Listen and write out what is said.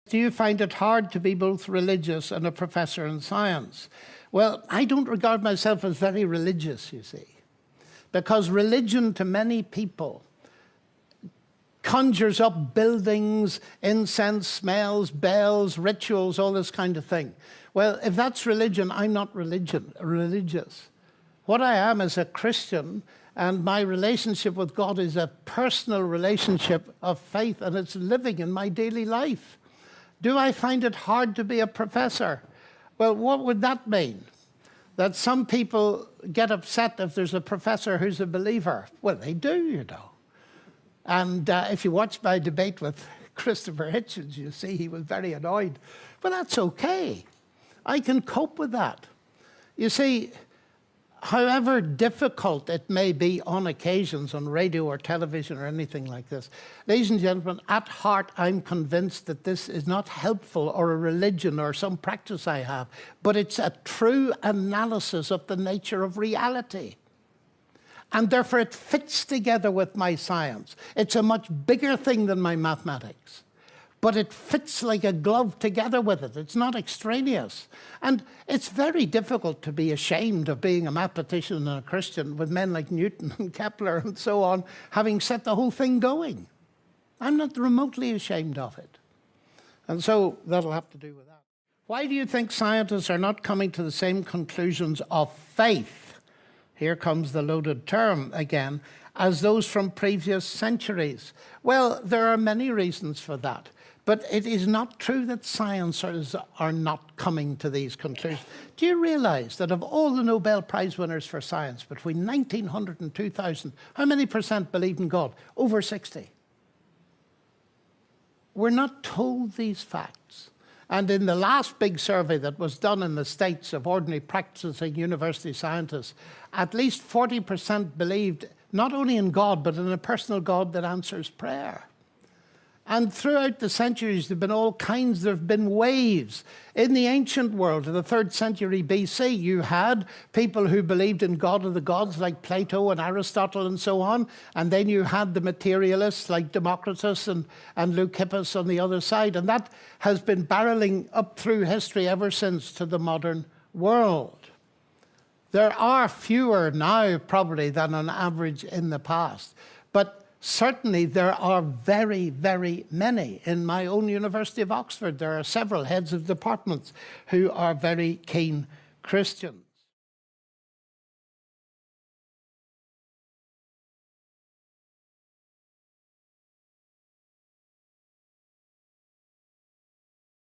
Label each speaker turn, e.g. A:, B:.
A: Do you find it hard to be both religious and a professor in science? Well, I don't regard myself as very religious, you see, because religion to many people conjures up buildings, incense, smells, bells, rituals, all this kind of thing. Well, if that's religion, I'm not religious. What I am is a Christian, and my relationship with God is a personal relationship of faith, and it's living in my daily life. Do I find it hard to be a professor? Well, what would that mean? That some people get upset if there's a professor who's a believer. Well, they do, you know. And if you watch my debate with Christopher Hitchens, you see he was very annoyed. But that's okay. I can cope with that. You see, however difficult it may be on occasions on radio or television or anything like this, ladies and gentlemen, at heart I'm convinced that this is not helpful or a religion or some practice I have, but it's a true analysis of the nature of reality. And therefore it fits together with my science. It's a much bigger thing than my mathematics. But it fits like a glove together with it. It's not extraneous. And it's very difficult to be ashamed of being a mathematician and a Christian with men like Newton and Kepler and so on, having set the whole thing going. I'm not remotely ashamed of it. And so that'll have to do with that. Why do you think scientists are not coming to the same conclusions of faith? Here comes the loaded term again, as those from previous centuries. Well, there are many reasons for that. But it is not true that scientists are not coming to these conclusions. Do you realize that of all the Nobel Prize winners for science between 1900 and 2000, how many percent believed in God? Over 60. We're not told these facts. And in the last big survey that was done in the States of ordinary practicing university scientists, at least 40% believed not only in God, but in a personal God that answers prayer. And throughout the centuries, there have been all kinds, there have been waves. In the ancient world, in the 3rd century BC, you had people who believed in God of the gods, like Plato and Aristotle and so on. And then you had the materialists, like Democritus and Leucippus on the other side. And that has been barreling up through history ever since to the modern world. There are fewer now, probably, than on average in the past. But certainly there are very, very many. In my own University of Oxford, there are several heads of departments who are very keen Christians.